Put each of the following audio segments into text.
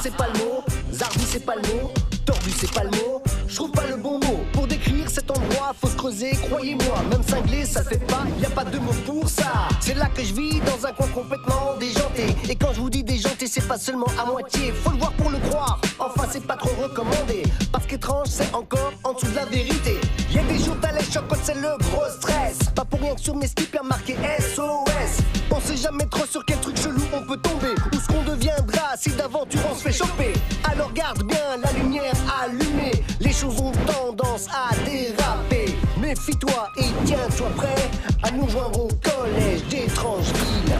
c'est pas le mot, zarbi c'est pas le mot, tordu c'est pas le mot. Je trouve pas le bon mot pour décrire cet endroit. Faut se creuser, croyez-moi, même cinglé ça le fait pas. Y a pas de mots pour ça. C'est là que je vis dans un coin complètement déjanté. Et quand je vous dis déjanté, c'est pas seulement à moitié. Faut le voir pour le croire. Enfin c'est pas trop recommandé. Parce qu'étrange c'est encore en dessous de la vérité. Y a des jours t'as les chocs quand c'est le gros stress. Pas pour rien que sur mes skips y'a marqué SOS. On sait jamais trop sur quel truc chelou on peut tomber. Ou ce qu'on deviendra si d'aventure on se fait choper. Alors garde bien la lumière allumée. Les choses ont tendance à déraper. Méfie-toi et tiens-toi prêt à nous joindre au collège d'étranges villes.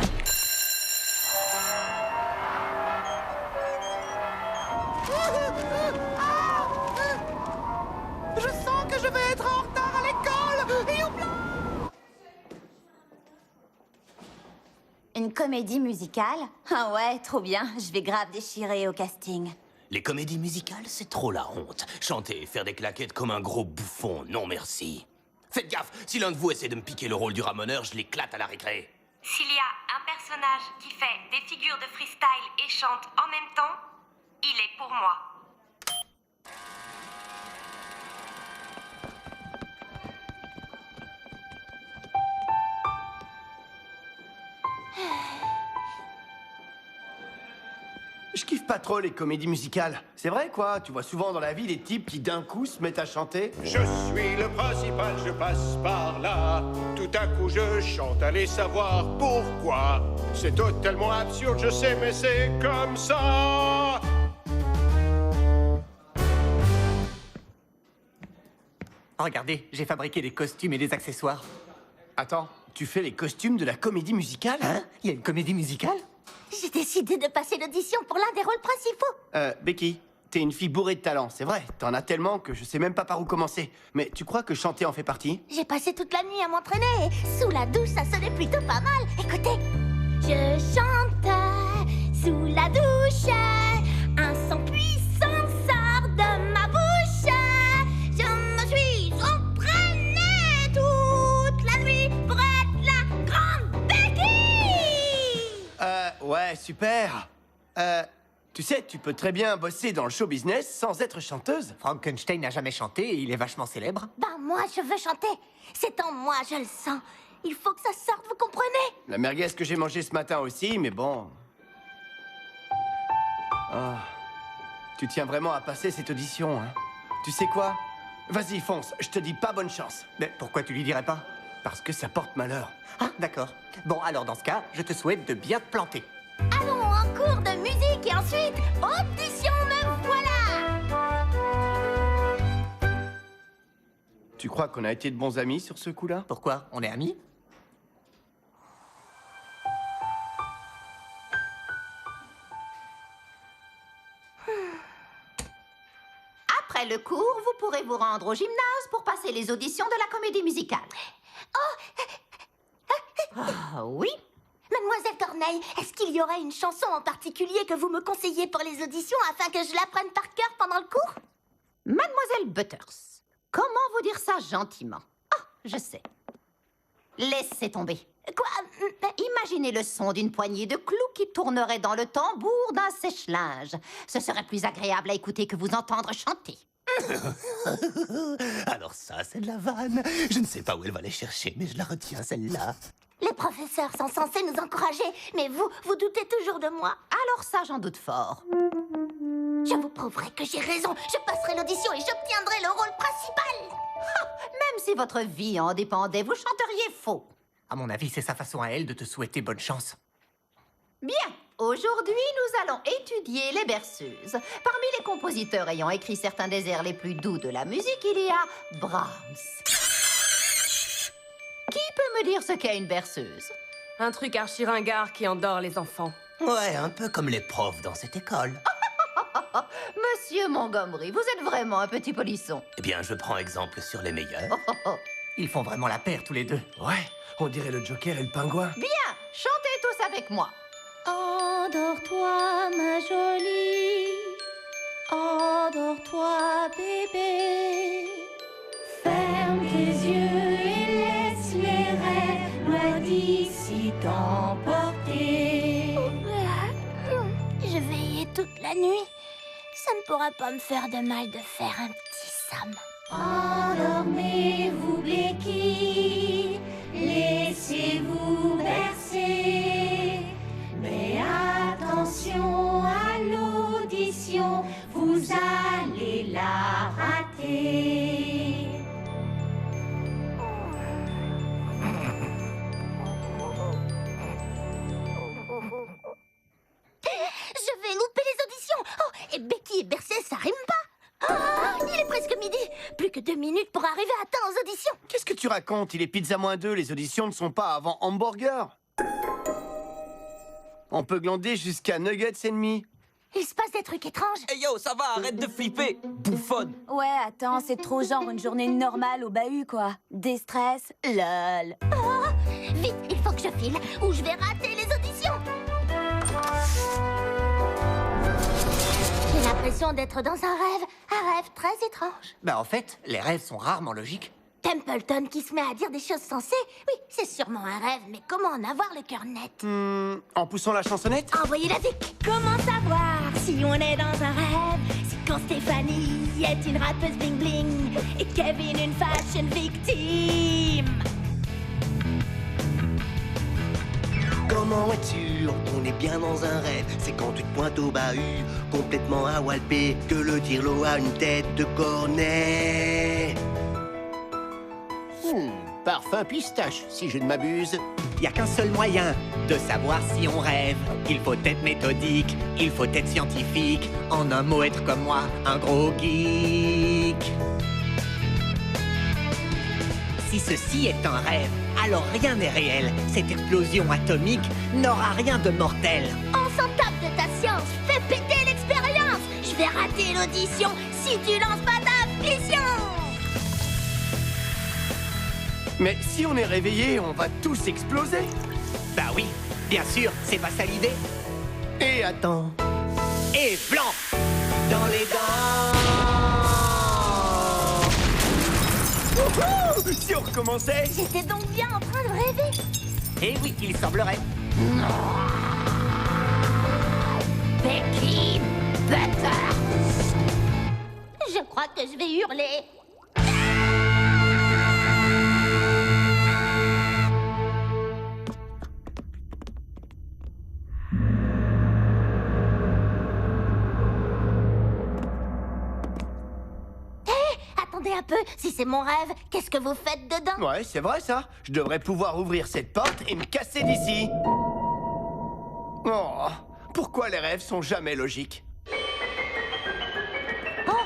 Je sens que je vais être en retard à l'école. Youpla! Une comédie musicale? Ah ouais, trop bien. Je vais grave déchirer au casting. Les comédies musicales, c'est trop la honte. Chanter et faire des claquettes comme un gros bouffon, non merci. Faites gaffe, si l'un de vous essaie de me piquer le rôle du ramoneur, je l'éclate à la récré. S'il y a un personnage qui fait des figures de freestyle et chante en même temps, il est pour moi. Je kiffe pas trop les comédies musicales. C'est vrai quoi, tu vois souvent dans la vie des types qui d'un coup se mettent à chanter. Je suis le principal, je passe par là. Tout à coup je chante, allez savoir pourquoi. C'est totalement absurde, je sais, mais c'est comme ça. Regardez, j'ai fabriqué des costumes et des accessoires. Attends, tu fais les costumes de la comédie musicale? Hein? Il y a une comédie musicale? J'ai décidé de passer l'audition pour l'un des rôles principaux. Becky, t'es une fille bourrée de talent, c'est vrai. T'en as tellement que je sais même pas par où commencer. Mais tu crois que chanter en fait partie? J'ai passé toute la nuit à m'entraîner et sous la douche, ça sonnait plutôt pas mal. Écoutez. Je chante sous la douche, un son puissant sort de ma bouche. Je me suis entraînée toute la nuit pour être la grande Becky. Ouais, super. Tu sais, tu peux très bien bosser dans le show business sans être chanteuse. Frankenstein n'a jamais chanté et il est vachement célèbre. Ben moi, je veux chanter. C'est en moi, je le sens. Il faut que ça sorte, vous comprenez? La merguez que j'ai mangée ce matin aussi, mais bon... Ah, tu tiens vraiment à passer cette audition, hein? Tu sais quoi? Vas-y, fonce, je te dis pas bonne chance. Mais pourquoi tu lui dirais pas? Parce que ça porte malheur. Ah, d'accord. Bon, alors dans ce cas, je te souhaite de bien te planter. Allons en cours de musique et ensuite, audition, me voilà! Tu crois qu'on a été de bons amis sur ce coup-là? Pourquoi? On est amis? Après le cours, vous pourrez vous rendre au gymnase pour passer les auditions de la comédie musicale. Ah oui? Mademoiselle Corneille, est-ce qu'il y aurait une chanson en particulier que vous me conseillez pour les auditions afin que je l'apprenne par cœur pendant le cours? Mademoiselle Butters, comment vous dire ça gentiment? Ah, je sais. Laissez tomber. Quoi? Imaginez le son d'une poignée de clous qui tournerait dans le tambour d'un sèche-linge. Ce serait plus agréable à écouter que vous entendre chanter. Alors ça, c'est de la vanne. Je ne sais pas où elle va les chercher, mais je la retiens, celle-là. Les professeurs sont censés nous encourager, mais vous doutez toujours de moi. Alors ça, j'en doute fort. Je vous prouverai que j'ai raison. Je passerai l'audition et j'obtiendrai le rôle principal. Même si votre vie en dépendait, vous chanteriez faux. À mon avis, c'est sa façon à elle de te souhaiter bonne chance. Bien, aujourd'hui, nous allons étudier les berceuses. Parmi les compositeurs ayant écrit certains des airs les plus doux de la musique, il y a Brahms. Qui peut me dire ce qu'est une berceuse? Un truc archi-ringard qui endort les enfants. Ouais, un peu comme les profs dans cette école. Monsieur Montgomery, vous êtes vraiment un petit polisson. Eh bien, je prends exemple sur les meilleurs. Ils font vraiment la paire tous les deux. Ouais, on dirait le Joker et le pingouin. Bien, chantez tous avec moi. Endors-toi, ma jolie. Endors-toi, bébé. Ferme tes yeux et laisse les rêves loin d'ici t'emporter. Je veillais toute la la nuit. Ça ne pourra pas me faire de mal de faire un petit Sam. Endormez-vous, Becky, laissez-vous bercer. Mais attention à l'audition, vous allez la rater. Je vais louper les auditions. Oh, et Becky et bercé, ça rime pas. Oh, il est presque midi. Plus que 2 minutes pour arriver à temps aux auditions. Qu'est-ce que tu racontes? Il est pizza -2, les auditions ne sont pas avant hamburger. On peut glander jusqu'à nuggets et demi. Il se passe des trucs étranges. Hey yo, ça va, arrête de flipper, bouffonne. Ouais, attends, c'est trop genre une journée normale au bahut, quoi. Des stress, lol. Oh, vite, il faut que je file ou je vais rater les auditions. J'ai l'impression d'être dans un rêve très étrange. Bah en fait, les rêves sont rarement logiques. Templeton qui se met à dire des choses sensées. Oui, c'est sûrement un rêve, mais comment en avoir le cœur net? En poussant la chansonnette? Envoyez la Vic. Comment savoir si on est dans un rêve? C'est quand Stéphanie est une rappeuse bling bling et Kevin une fashion victime. Comment être sûr qu'on est bien dans un rêve? C'est quand tu te pointes au bahut, complètement à walper, que le tirelot a une tête de cornet. Parfum pistache, si je ne m'abuse. Il n'y a qu'un seul moyen de savoir si on rêve. Il faut être méthodique, il faut être scientifique. En un mot, être comme moi, un gros geek. Si ceci est un rêve, alors rien n'est réel. Cette explosion atomique n'aura rien de mortel. On s'en tape de ta science, fais péter l'expérience. Je vais rater l'audition si tu lances pas ta fission. Mais si on est réveillé, on va tous exploser. Bah oui, bien sûr, c'est pas ça l'idée. Et attends. Et blanc dans les dents. Wouhou! Si on recommençait? J'étais donc bien en train de rêver. Et oui, il semblerait. Becky Butters. Je crois que je vais hurler. Attendez un peu, si c'est mon rêve, qu'est-ce que vous faites dedans? Ouais, c'est vrai ça. Je devrais pouvoir ouvrir cette porte et me casser d'ici. Oh, pourquoi les rêves sont jamais logiques? Oh,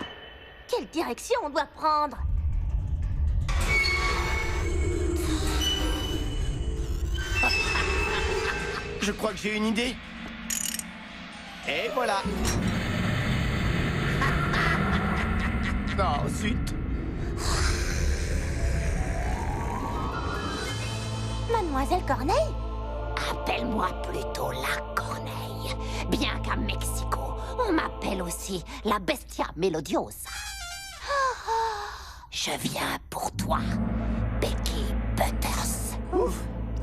quelle direction on doit prendre? Je crois que j'ai une idée. Et voilà. Oh, zut. Mademoiselle Corneille? Appelle-moi plutôt la Corneille. Bien qu'à Mexico, on m'appelle aussi la Bestia Melodiosa. Je viens pour toi, Becky Butters. Ouf.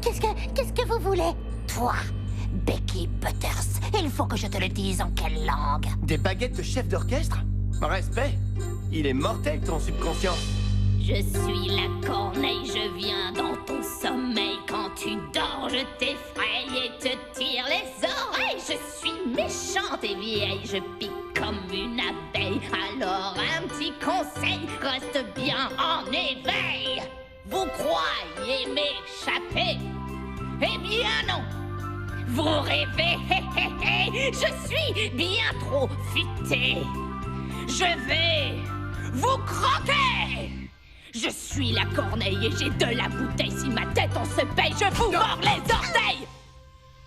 Qu'est-ce que vous voulez? Toi, Becky Butters. Il faut que je te le dise en quelle langue? Des baguettes de chef d'orchestre? Respect. Il est mortel, ton subconscient. Je suis la Corneille, je viens dans ton sommeil. Quand tu dors, je t'effraie et te tire les oreilles. Je suis méchante et vieille, je pique comme une abeille. Alors un petit conseil, reste bien en éveil. Vous croyez m'échapper? Eh bien non. Vous rêvez, je suis bien trop futé. Je vais vous croquer. Je suis la Corneille et j'ai de la bouteille. Si ma tête en se paye, je vous mords les orteils.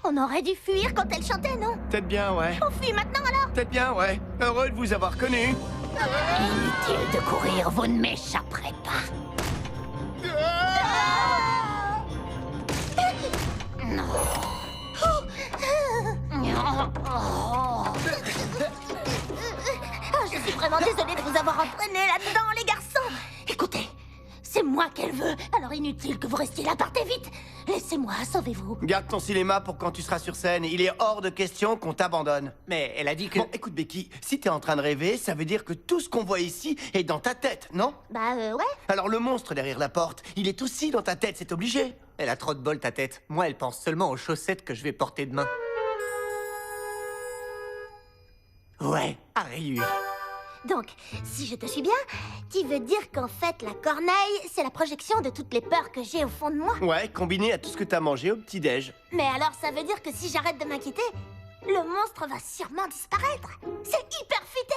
On aurait dû fuir quand elle chantait, non? Peut-être bien, ouais. On fuit maintenant alors? Peut-être bien, ouais. Heureux de vous avoir connu. Inutile de courir, vous ne m'échapperez pas. Non. Je suis vraiment désolée de vous avoir entraîné là-dedans, les garçons. Écoutez, c'est moi qu'elle veut, alors inutile que vous restiez là, partez vite. laissez-moi, sauvez-vous. Garde ton cinéma pour quand tu seras sur scène. Il est hors de question qu'on t'abandonne. Mais elle a dit que... Bon, écoute, Becky, si t'es en train de rêver, ça veut dire que tout ce qu'on voit ici est dans ta tête, non? Bah, ouais. Alors le monstre derrière la porte, il est aussi dans ta tête, c'est obligé. Elle a trop de bol, ta tête. Moi, elle pense seulement aux chaussettes que je vais porter demain. Ouais, à rayures. Donc, si je te suis bien, tu veux dire qu'en fait, la corneille, c'est la projection de toutes les peurs que j'ai au fond de moi. Ouais, combiné à tout ce que t'as mangé au petit-déj. Mais alors, ça veut dire que si j'arrête de m'inquiéter, le monstre va sûrement disparaître. C'est hyper futé.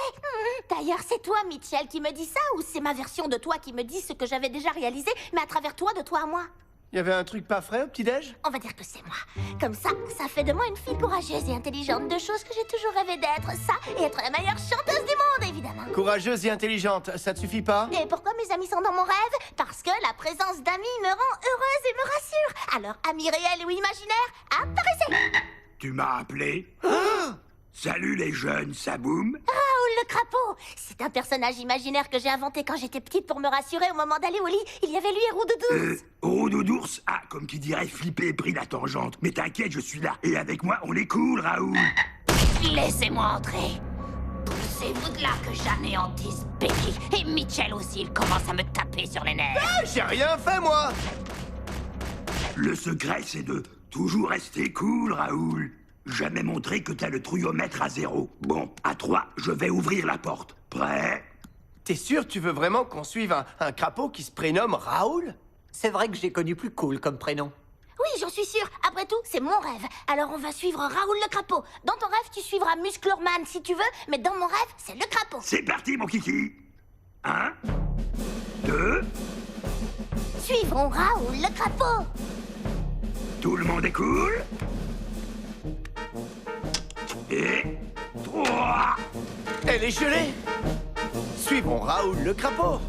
D'ailleurs, c'est toi, Mitchell, qui me dis ça, ou c'est ma version de toi qui me dit ce que j'avais déjà réalisé, mais à travers toi, de toi à moi? Y avait un truc pas frais au petit-déj? On va dire que c'est moi. Comme ça fait de moi une fille courageuse et intelligente, deux choses que j'ai toujours rêvé d'être. Ça, et être la meilleure chanteuse du monde, évidemment. Courageuse et intelligente, ça te suffit pas? Et pourquoi mes amis sont dans mon rêve? Parce que la présence d'amis me rend heureuse et me rassure. Alors, amis réels ou imaginaires, apparaissez! Tu m'as appelé? Salut les jeunes, ça boum? Raoul le crapaud! C'est un personnage imaginaire que j'ai inventé quand j'étais petite pour me rassurer au moment d'aller au lit. Il y avait lui et Roudoudours. Roudoudours? Ah, comme qui dirait flippé et pris la tangente. Mais t'inquiète, je suis là. Et avec moi, on est cool, Raoul. Laissez-moi entrer. Poussez-vous de là que j'anéantisse Becky. Et Mitchell aussi, il commence à me taper sur les nerfs. Ah, j'ai rien fait, moi! Le secret, c'est de toujours rester cool, Raoul. Jamais montrer que t'as le trouillomètre à 0. Bon, à 3, je vais ouvrir la porte. Prêt? T'es sûr tu veux vraiment qu'on suive un crapaud qui se prénomme Raoul? C'est vrai que j'ai connu plus cool comme prénom. Oui, j'en suis sûre. Après tout, c'est mon rêve. Alors on va suivre Raoul le crapaud. Dans ton rêve, tu suivras Musclorman si tu veux, mais dans mon rêve, c'est le crapaud. C'est parti, mon kiki. 1, 2, Suivrons Raoul le crapaud. tout le monde est cool? Et 3. Elle est gelée! Suivons Raoul le crapaud!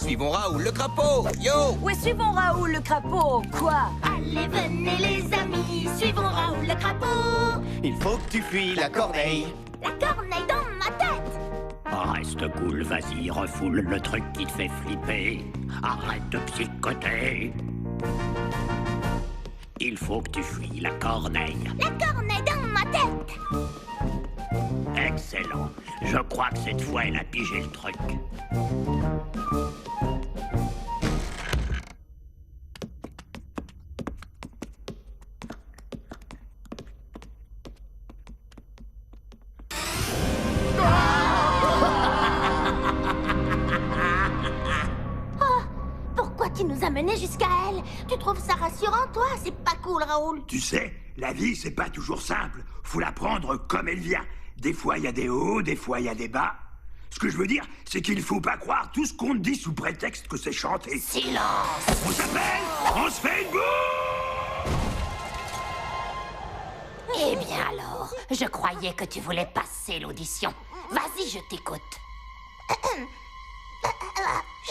Suivons Raoul le crapaud. Yo! Ouais, suivons Raoul le crapaud, quoi? Allez, venez les amis, suivons Raoul le crapaud. Il faut que tu fuis la corneille. La corneille dans ma tête. Reste cool, vas-y, refoule le truc qui te fait flipper. Arrête de psychoter. Il faut que tu fuis la corneille. La corneille dans ma tête. Excellent. Je crois que cette fois, elle a pigé le truc. Pourquoi tu nous as menés jusqu'à elle? Tu trouves ça rassurant, toi? C'est pas cool, Raoul. Tu sais, la vie, c'est pas toujours simple. Faut la prendre comme elle vient. Des fois, il y a des hauts, des fois, il y a des bas. Ce que je veux dire, c'est qu'il faut pas croire tout ce qu'on te dit sous prétexte que c'est chanté. Silence! On s'appelle, on se fait une boue! Eh bien alors, je croyais que tu voulais passer l'audition. Vas-y, je t'écoute.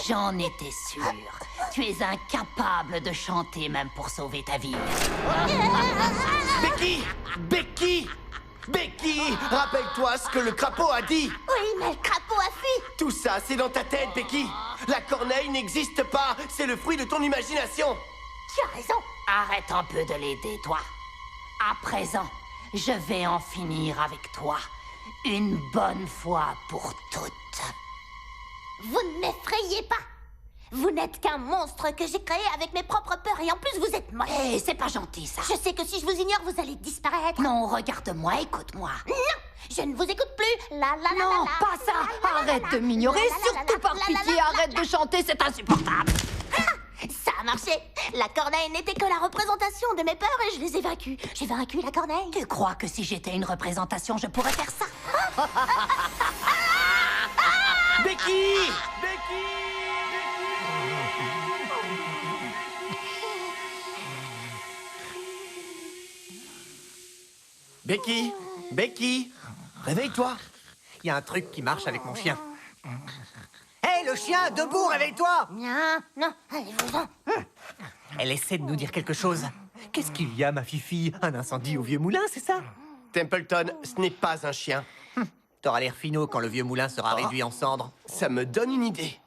J'en étais sûre. Tu es incapable de chanter même pour sauver ta vie. Becky! Becky! Becky! Rappelle-toi ce que le crapaud a dit! Oui, mais le crapaud a fui. Tout ça, c'est dans ta tête, Becky! La corneille n'existe pas! C'est le fruit de ton imagination! Tu as raison. Arrête un peu de l'aider, toi. À présent, je vais en finir avec toi. Une bonne fois pour toutes. Vous ne m'effrayez pas. Vous n'êtes qu'un monstre que j'ai créé avec mes propres peurs et en plus vous êtes moche. Hé, c'est pas gentil, ça. Je sais que si je vous ignore, vous allez disparaître. Non, regarde-moi, écoute-moi. Non, je ne vous écoute plus. La la la Non, la, la, pas ça. la, la, la, Arrête la, de m'ignorer, la, la, la, surtout la, par la, la, pitié. la, la, Arrête la, de chanter, c'est insupportable. Ça a marché. La corneille n'était que la représentation de mes peurs et je les ai vaincues. J'ai vaincu la corneille. Tu crois que si j'étais une représentation, je pourrais faire ça? Becky! Becky! Becky! Becky! Réveille-toi! Il y a un truc qui marche avec mon chien. Hé, le chien, debout, réveille-toi! Non, non, allez-vous-en. Elle essaie de nous dire quelque chose. Qu'est-ce qu'il y a, ma fifille? Un incendie au vieux moulin, c'est ça? Templeton, ce n'est pas un chien. T'auras l'air finot quand le vieux moulin sera réduit en cendres. Ça me donne une idée.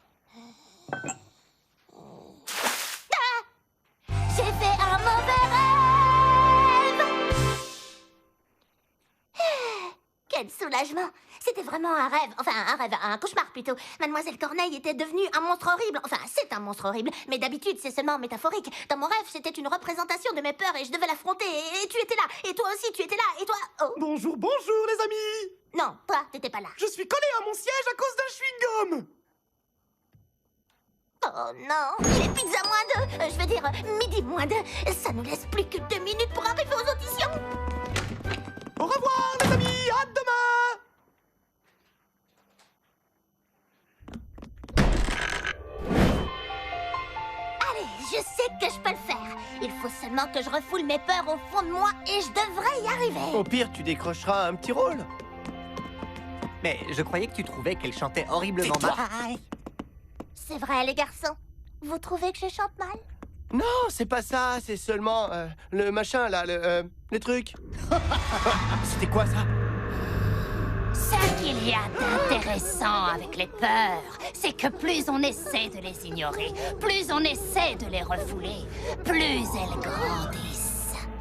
J'ai fait un mauvais Quel soulagement! C'était vraiment un rêve, enfin un cauchemar plutôt. Mademoiselle Corneille était devenue un monstre horrible. Enfin, c'est un monstre horrible, mais d'habitude c'est seulement métaphorique. Dans mon rêve, c'était une représentation de mes peurs et je devais l'affronter. Et tu étais là, et toi aussi tu étais là, et toi... Oh. Bonjour, bonjour les amis! Non, toi, t'étais pas là. Je suis collé à mon siège à cause d'un chewing-gum! Oh non, il est pizza moins 2, je veux dire midi moins 2. Ça nous laisse plus que 2 minutes pour arriver aux auditions. Au revoir les amis, à demain! Allez, je sais que je peux le faire. Il faut seulement que je refoule mes peurs au fond de moi et je devrais y arriver. Au pire, tu décrocheras un petit rôle. Mais je croyais que tu trouvais qu'elle chantait horriblement mal. C'est vrai, les garçons. Vous trouvez que je chante mal? Non, c'est pas ça, c'est seulement le machin là, le truc. C'était quoi ça? Ce qu'il y a d'intéressant avec les peurs, c'est que plus on essaie de les ignorer, plus on essaie de les refouler, plus elles grandissent.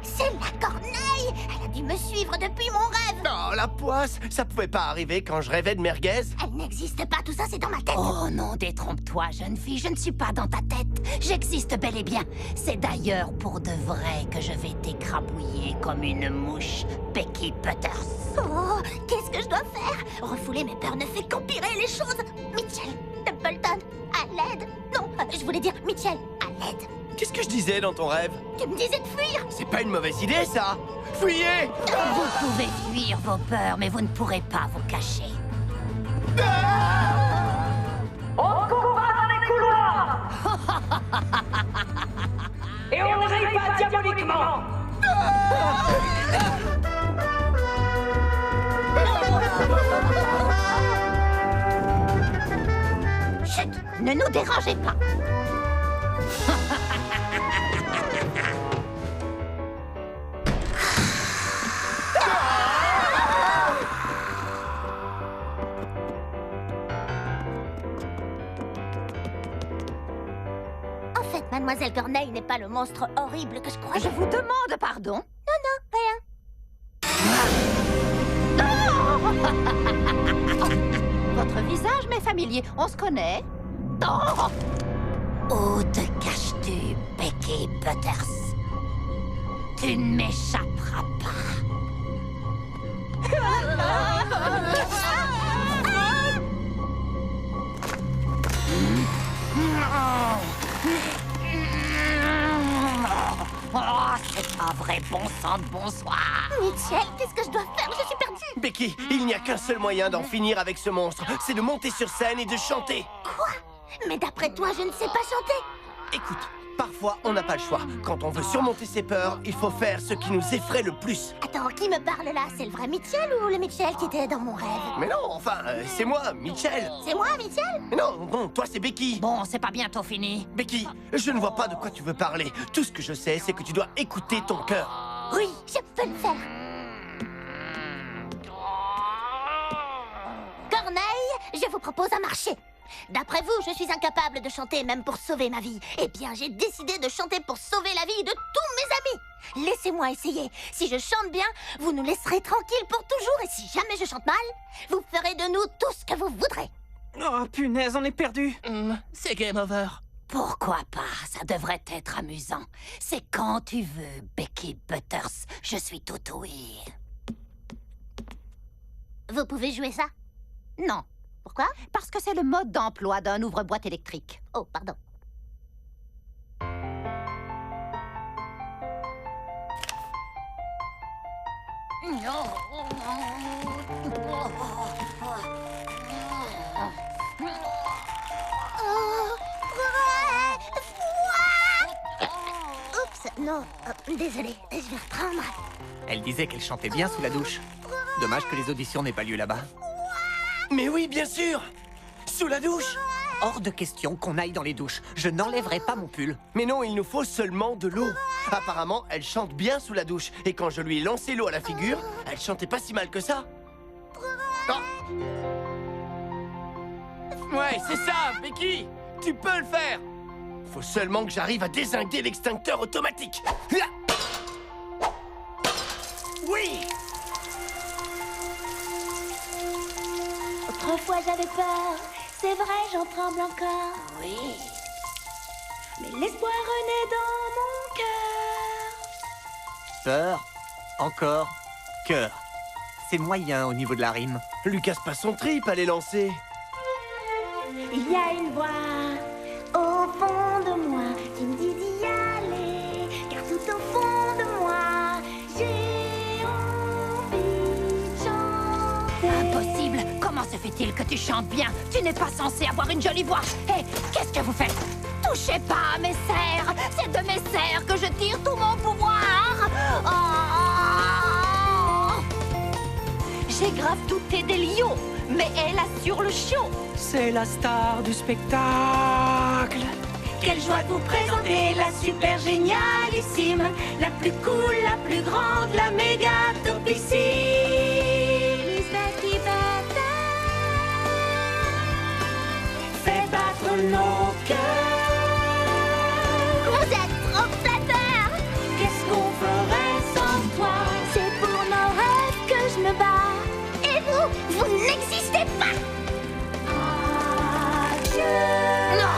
C'est la Corneille! Elle a dû me suivre depuis mon rêve! Oh, la poisse! Ça pouvait pas arriver quand je rêvais de merguez? Elle n'existe pas, tout ça c'est dans ma tête! Oh non, détrompe-toi, jeune fille, je ne suis pas dans ta tête. J'existe bel et bien. C'est d'ailleurs pour de vrai que je vais t'écrabouiller comme une mouche, Becky Butters. Oh, qu'est-ce que je dois faire? Refouler mes peurs ne fait qu'empirer les choses! Mitchell, Templeton, à l'aide! Non, je voulais dire Mitchell, à l'aide! Qu'est-ce que je disais dans ton rêve? Tu me disais de fuir! C'est pas une mauvaise idée, ça! Fuyez! Vous pouvez fuir vos peurs, mais vous ne pourrez pas vous cacher. On combat dans les couloirs! Et on ne rit pas diaboliquement! Chut! Ne nous dérangez pas! En fait, Mademoiselle Corneille n'est pas le monstre horrible que je croyais. Je vous demande pardon. Non, rien. Votre visage m'est familier. On se connaît? Oh! Où te caches-tu, Becky Butters? Tu ne m'échapperas pas. Oh, c'est pas vrai, bon sang de bonsoir. Mitchell, qu'est-ce que je dois faire? Je suis perdue. Becky, il n'y a qu'un seul moyen d'en finir avec ce monstre, c'est de monter sur scène et de chanter. Quoi? Mais d'après toi, je ne sais pas chanter. Écoute, parfois on n'a pas le choix. Quand on veut surmonter ses peurs, il faut faire ce qui nous effraie le plus. Attends, qui me parle là? C'est le vrai Mitchell ou le Mitchell qui était dans mon rêve? Mais non, enfin, c'est moi, Mitchell. C'est moi, Mitchell? Mais non, toi c'est Becky. Bon, c'est pas bientôt fini. Becky, je ne vois pas de quoi tu veux parler. Tout ce que je sais, c'est que tu dois écouter ton cœur. Oui, je peux le faire. Corneille, je vous propose un marché. D'après vous, je suis incapable de chanter même pour sauver ma vie. Eh bien, j'ai décidé de chanter pour sauver la vie de tous mes amis. Laissez-moi essayer. Si je chante bien, vous nous laisserez tranquilles pour toujours. Et si jamais je chante mal, vous ferez de nous tout ce que vous voudrez. Oh, punaise, on est perdu. C'est game over. Pourquoi pas? Ça devrait être amusant. C'est quand tu veux, Becky Butters. Je suis tout ouïe. Vous pouvez jouer ça? Non. Pourquoi? Parce que c'est le mode d'emploi d'un ouvre-boîte électrique. Oh, pardon. Oups, non, désolée, je vais reprendre. Elle disait qu'elle chantait bien sous la douche. Dommage que les auditions n'aient pas lieu là-bas. Mais oui, bien sûr. Sous la douche. Hors de question qu'on aille dans les douches. Je n'enlèverai pas mon pull. Mais non, il nous faut seulement de l'eau. Apparemment, elle chante bien sous la douche. Et quand je lui ai lancé l'eau à la figure, elle chantait pas si mal que ça. Oh. Ouais, c'est ça, Becky. Tu peux le faire. Faut seulement que j'arrive à dézinguer l'extincteur automatique. Oui. Autrefois j'avais peur, c'est vrai, j'en tremble encore. Oui. Mais l'espoir renaît dans mon cœur. Peur, encore, cœur. C'est moyen au niveau de la rime. Lucas passe son trip à les lancer. Il y a une voix au fond de moi qui me dit d'y aller, car tout au fond de moi, j'ai envie de chanter. Impossible. Comment se fait-il que tu chantes bien? Tu n'es pas censé avoir une jolie voix. Hé, qu'est-ce que vous faites? Touchez pas à mes serres. C'est de mes serres que je tire tout mon pouvoir. Oh. J'ai grave douté des lions, mais elle assure le show. C'est la star du spectacle. Quelle joie de vous présenter la super génialissime, la plus cool, la plus grande, la méga topissime. Miss Betty Butter fait battre nos cœurs. Vous êtes trop flatteur. Qu'est-ce qu'on ferait sans toi? C'est pour nos rêves que je me bats. Et vous, vous n'existez pas. Adieu. Non.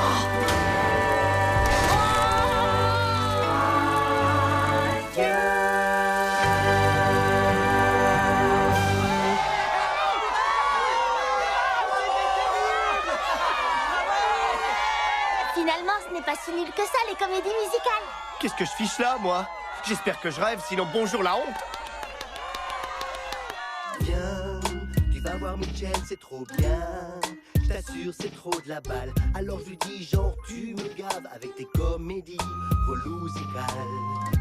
Finalement, ce n'est pas si nul que ça, les comédies musicales. Qu'est-ce que je fiche là, moi? J'espère que je rêve, sinon bonjour la honte. Viens, tu vas voir Mitchell, c'est trop bien. Je t'assure, c'est trop de la balle. Alors je lui dis genre, tu me gaves avec tes comédies relousicales.